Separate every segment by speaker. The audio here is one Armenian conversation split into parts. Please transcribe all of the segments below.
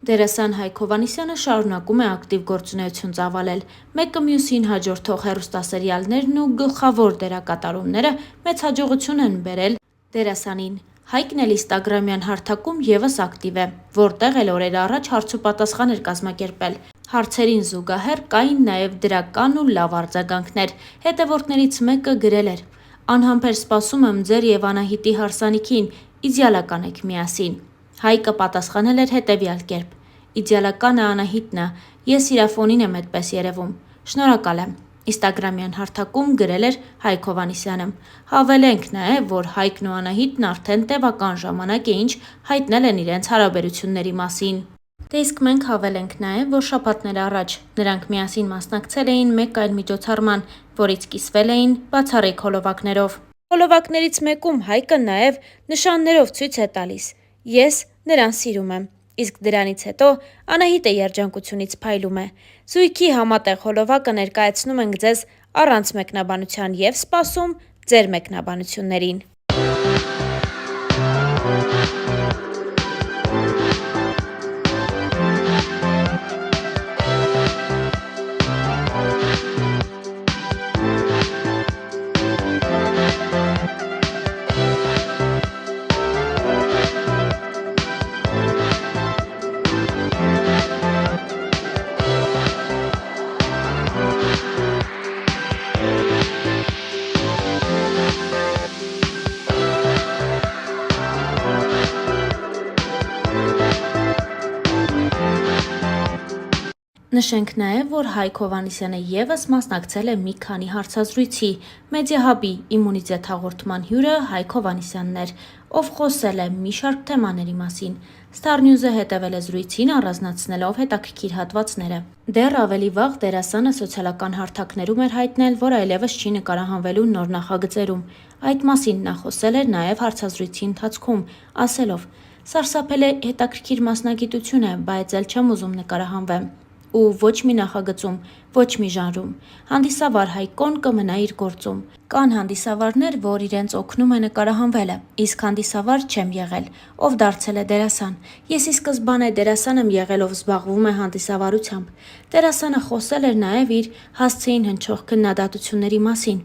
Speaker 1: Դերասան Հայկ Հովհաննիսյանը շարունակում է ակտիվ գործունեություն ծավալել։ Մեկը մյուսին հաջորդող հեռուստասերիալներն ու գլխավոր դերակատարումները մեծ հաջողություն են բերել դերասանին։ Հայկն էլ ինստագրամյան հարթակում ևս ակտիվ է, որտեղ էլ օրեր առաջ հարցուպատասխան էր կազմակերպել։ Հարցերին զուգահեռ կային նաև դրական ու լավ արձագանքներ։ Հետևորդներից մեկը գրել էր. «Անհամբեր սպասում եմ ձեր եւ Անահիտի հարսանիքին, իդեալական եք միասին»։ Հայկը պատասխանել էր հետևյալ կերպ. «Իդեալականը Անահիտն է, ես իրա ֆոնին եմ էդպես երևում։ Շնորհակալ եմ»։ Ինստագրամյան հարթակում գրել էր Հայկ Հովհաննիսյանը։ Հավելենք նաև, որ Հայկն ու Անահիտն արդեն տևական ժամանակ է ինչ հայտնել են իրենց հարաբերությունների մասին։ Դե իսկ մենք հավելենք նաև, որ շաբաթներ առաջ նրանք միասին մասնակցել էին մեկ այլ միջոցառման, որից կիսվել էին բացառիկ հոլովակներով։ Հոլովակներից մեկում Հայկը նաև նշաններով ցույց է տալիս. «Ես նրան սիրում եմ», իսկ դրանից հետո Անահիտը երջանկությունից փայլում է։ Զույգի համատեղ հոլովակը ներկայացնում ենք ձեզ առանց մեկնաբանության և սպասում ձեր մեկնաբանություններին։ Նշենք նաև, որ Հայկ Հովհաննիսյանը ևս մասնակցել է մի քանի հարցազրույցի։ Մեդիահաբի իմունիտետ հաղորդման հյուրը Հայկ Հովհաննիսյանն էր, ով խոսել է մի շարք թեմաների մասին։ Star News-ը հետևել է զրույցին, առանձնացնելով հետաքրքիր հատվածները։ Դեռ ավելի վաղ դերասանը սոցիալական հարթակներում էր հայտնել, որ այլևս չի նկարահանվելու նոր նախագծերում։ Այդ մասին նա խոսել էր նաև հարցազրույցի ընթացքում, ասելով. «Սարսափել է հետաքրքիր մասնագիտություն է, բայց էլ չեմ ուզում նկարահանվեմ։ Ու ոչ մի նախագծում, ոչ մի ժանրում։ Հանդիսավար Հայկոն կմնա իր գործում։ Կան հանդիսավարներ, որ իրենց օգնում է նկարահանվելը, իսկ հանդիսավար չեմ եղել, ով դարձել է դերասան։ Ես ի սկզբանե դերասան եմ եղել, ով զբաղվում է հանդիսավարությամբ»։ Դերասանը խոսել էր նաև իր հասցեին հնչող քննադատությունների մասին,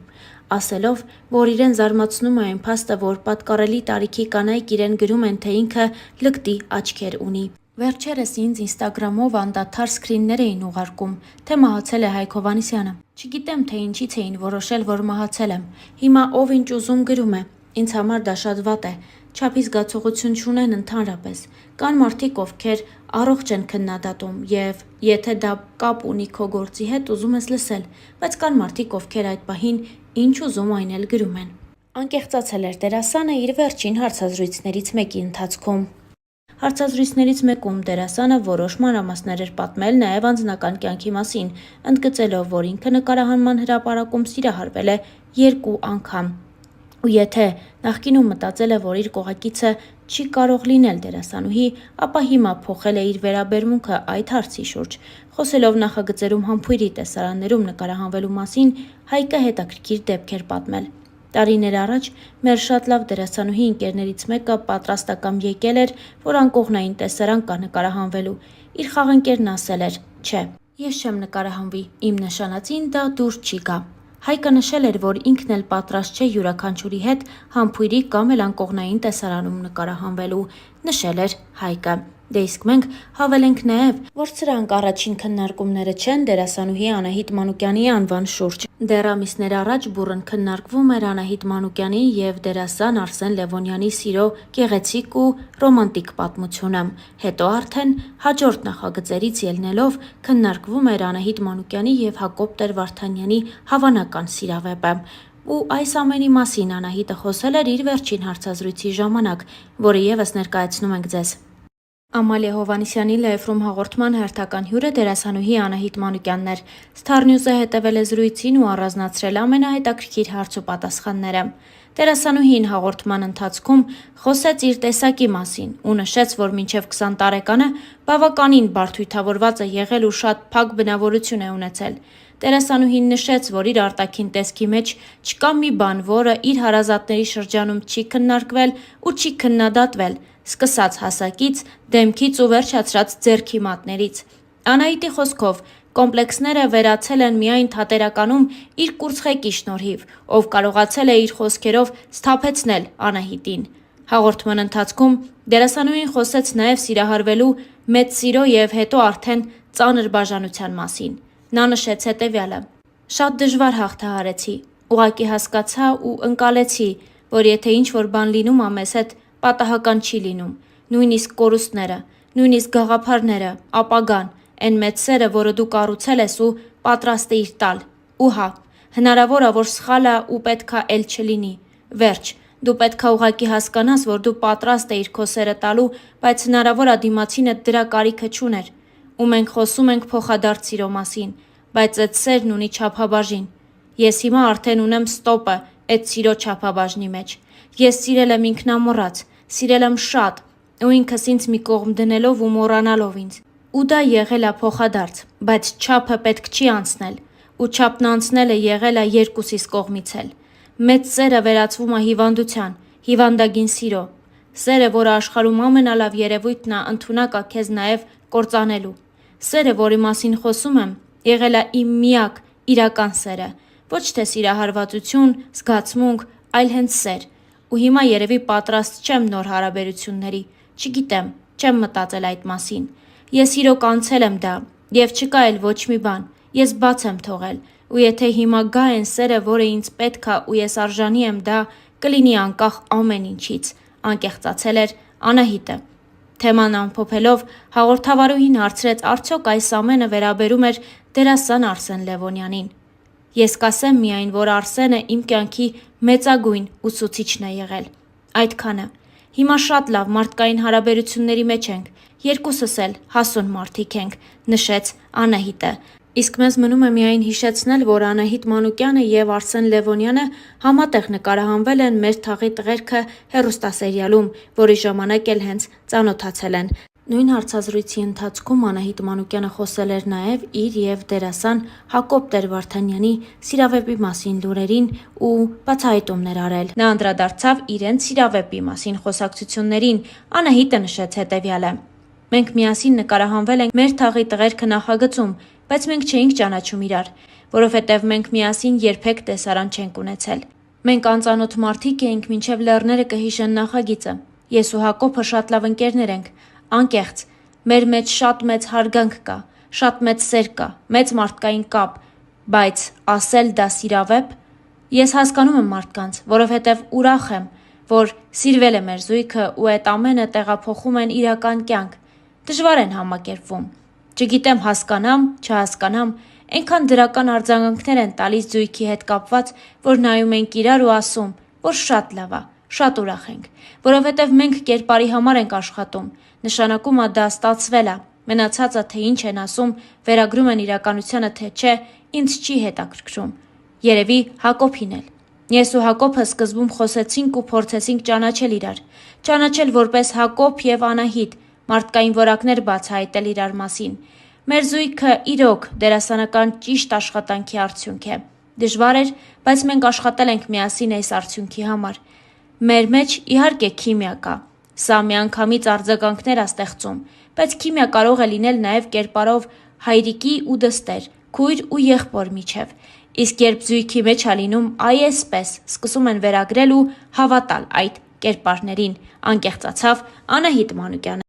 Speaker 1: ասելով, որ իրեն զարմացնում է այն փաստը, որ պատկառելի տարիքի կանայք իրեն գրում են, թե ինքը լկտի աչքեր ունի։ Վերջերս ինձ ինստագրամով անդադար սքրիններ էին ուղարկում, թե մահացել է Հայկ Հովհաննիսյանը։ Չգիտեմ, թե ինչից էին որոշել, որ մահացել եմ։ Հիմա ով ինչ ուզում գրում է։ Ինձ համար դա շատ վատ է։ Չափի զգացողություն չունեն ընդհանրապես։ Կան մարդիկ, ովքեր առողջ են քննադատում, եւ եթե դա կապ ունի քո գործի հետ, ուզում ես լսել, բայց կան մարդիկ, ովքեր այդ պահին ինչ ուզում այն էլ գրում են։ Անկեղծացել էր դերասանը իր վերջին հարցազրույցներից մեկի ընթացքում։ Հարցազրույցներից մեկում դերասանը որոշ մանրամասներ էր պատմել նաև անձնական կյանքի մասին, ընդգծելով, որ ինքը նկարահանման հրապարակում սիրահարվել է 2 անգամ։ Ու եթե նախկինում մտածել է, որ իր կողակիցը չի կարող լինել դերասանուհի, ապա հիմա փոխել է իր վերաբերմունքը այդ հարցի շուրջ։ Խոսելով նախագծերում համբույրի տեսարաններում նկարահանվելու մասին, Հայկը հետաքրքիր դեպք էր պատմել։ Տարիներ առաջ մեր շատ լավ դերասանուհի ընկերներից մեկը պատրաստակամ եկել էր, որ անկողնային տեսարան կա նկարահանվելու։ Իր խաղընկերն ասել էր. «Չէ, ես չեմ նկարահանվի, իմ նշանածին դա դուր չի գա»։ Հայկը նշել էր, որ ինքն էլ պատրաստ չէ յուրաքանչյուրի հետ համբույրի կամ էլ անկողնային տեսարանում նկարահանվելու, նշել էր Հայկը։ Դե իսկ մենք հավելենք նաև, որ սրանք առաջին քննարկումները չեն դերասանուհի Անահիտ Մանուկյանի անվան շուրջ։ Դեռ ամիսներ առաջ բուռն քննարկվում էր Անահիտ Մանուկյանի և դերասան Արսեն Լևոնյանի սիրո գեղեցիկ ու ռոմանտիկ պատմությունը։ Հետո արդեն հաջորդ նախագծերից ելնելով քննարկվում էր Անահիտ Մանուկյանի և Հակոբ Տեր-Վարդանյանի հավանական սիրավեպը։ Ու այս ամենի մասին Անահիտը խոսել էր իր վերջին հարցազրույցի ժամանակ, որը ևս ներկայացնում ենք ձեզ։ Ամալիա Հովհաննիսյանի Լայֆրում հաղորդման հերթական հյուրը դերասանուհի Անահիտ Մանուկյանն էր։ Star News-ը հետևել է զրույցին ու առանձնացրել ամենահետաքրքիր հարցուպատասխանները։ Դերասանուհին հաղորդման ընթացքում խոսեց իր տեսակի մասին ու նշեց, որ մինչև 20 տարեկանը բավականին բարդույթավորված է եղել ու շատ փակ բնավորություն է ունեցել։ Դերասանուհին նշեց, որ իր արտաքին տեսքի մեջ չկա մի բան, որը իր հարազատների շրջանում չի քննարկվել ու չի քննադատվել, սկսած հասակից, դեմքից ու վերջացրած ձեռքի մատներից։ Անահիտի խոսքով, կոմպլեքսները վերացել են միայն թատերականում իր կուրծխեկի շնորհիվ, ով կարողացել է իր խոսքերով սթափեցնել Անահիտին։ Հաղորդման ընթացքում դերասանուհին խոսեց նաև սիրահարվելու մեծ սիրո եւ հետո արդեն ծանր բաժանության մասին։ Նա նշեց հետևյալը. «Շատ դժվար հաղթահարեցի, ուղղակի հասկացա ու ընկալեցի, որ եթե ինչ-որ բան լինում ա մեզ հետ, պատահական չի լինում, նույնիսկ կորուստները, նույնիսկ գաղափարները, ապագան, այն մեծ սերը, որը դու կառուցել ես ու պատրաստ էիր տալ, ու հա, հնարավոր ա, որ սխալ ա ու պետք ա էլ չլինի, վերջ, դու պետք ա ուղղակի հասկանաս, որ դու պատրաստ էիր քո սերը տալու, բայց հնարավոր ա դիմացինդ դրա կարիքը չուներ, ու մենք խոսում ենք փոխադարձ սիրո մասին, բայց այդ սերն ունի չափաբաժին։ Ես հիմա արդեն ունեմ ստոպը այդ սիրո չափաբաժնի մեջ։ Ես սիրել եմ ինքնամոռաց, սիրել եմ շատ, ու ինքս ինձ մի կողմ դնելով ու մոռանալով ինձ։ Ու դա եղել ա փոխադարձ, բայց չափը պետք չի անցնել, ու չափն անցնելը եղել ա երկուսիս կողմից էլ։ Մեծ սերը վերածվում ա հիվանդության, հիվանդագին սիրո։ Սերը, որը աշխարհում ամենալավ երևույթն ա, ընդունակ ա քեզ նաև կործանելու։ Սերը, որի մասին խոսում եմ, եղել ա իմ միակ իրական սերը, ոչ թե սիրահարվածություն, զգացմունք, այլ հենց սեր։ Ու հիմա երևի պատրաստ չեմ նոր հարաբերությունների, չգիտեմ, չեմ մտածել այդ մասին։ Ես իրոք անցել եմ դա, եւ չկա էլ ոչ մի բան, ես բաց եմ թողել, ու եթե հիմա գա այն սերը, որը ինձ պետք ա ու ես արժանի եմ դա, կլինի անկախ ամեն ինչից, անկեղծացել էր Անահիտը։ Թեման ամփոփելով հաղորդավարուհին հարցրեց, արդյոք այս ամենը վերաբերում էր դերասան Արսեն Լևոնյանին։ Ես կասեմ միայն, որ Արսենը իմ կյանքի մեծագույն ուսուցիչն է եղել։ Այդքանը։ Հիմա շատ լավ մարդկային հարաբերությունների մեջ ենք, երկուսս էլ հասուն մարդիկ ենք, նշեց Անահիտը։ Իսկ մեզ մնում է միայն հիշեցնել, որ Անահիտ Մանուկյանը եւ Արսեն Լևոնյանը համատեղ նկարահանվել են «Մեր թաղի տղերքը» հեռուստասերիալում, որի ժամանակ էլ հենց ծանոթացել են։ Նույն հարցազրույցի ընթացքում Անահիտ Մանուկյանը խոսել էր նաև իր եւ դերասան Հակոբ Տեր-Վարդանյանի սիրավեպի մասին լուրերին ու բացահայտումներ արել։ Նա անդրադարձավ իրենց սիրավեպի մասին խոսակցություններին։ Անահիտը նշեց հետևյալը. «Մենք միասին նկարահանվել ենք «Մեր թաղի տղերքը» նախագծում, բայց մենք չէինք ճանաչում իրար, որովհետև մենք միասին երբեք տեսարան չենք ունեցել։ Մենք անծանոթ մարդիկ էինք, մինչև լեռները կհիշեն նախագիծը։ Ես ու Հակոբը շատ լավ ընկերներ ենք, անկեղծ, մեր մեջ շատ մեծ հարգանք կա, շատ մեծ սեր կա, մեծ մարդկային կապ, բայց ասել դա սիրավեպ։ Ես հասկանում եմ մարդկանց, որովհետև ուրախ եմ, որ սիրվել է մեր զույգը ու այդ ամենը տեղափոխում են իրական կյանք, դժվար են համակերպվում։ Չգիտեմ հասկանամ, չհասկանամ, այնքան դրական արձագանքներ են տալիս զույգի հետ կապված, որ նայում ենք իրար ու ասում, որ շատ լավ ա, շատ ուրախ ենք, որովհետև մենք կերպարի համար ենք աշխատում, նշանակում ա դա ստացվել ա, մնացածը թե ինչ են ասում, վերագրում են իրականությանը թե չէ, ինձ չի հետաքրքրում։ Երևի Հակոբին էլ։ Ես ու Հակոբը սկզբում խոսեցինք ու փորձեցինք ճանաչել իրար, ճանաչել որպես Հակոբ եւ Անահիտ, մարդկային որակներ բացահայտել իրար մասին։ Մեր զույգը իրոք դերասանական ճիշտ աշխատանքի արդյունք է։ Դժվար էր, բայց մենք աշխատել ենք միասին այս արդյունքի համար։ Մեր մեջ իհարկե քիմիա կա։ Սա միանգամից արձագանքներ ա ստեղծում, բայց քիմիա կարող է լինել նաև կերպարով հայրիկի ու դստեր, քույր ու եղբոր միջև։ Իսկ երբ զույգի մեջ ա լինում այսպես, սկսում են վերագրել ու հավատալ այդ կերպարներին, անկեղծացավ Անահիտ Մանուկյանը։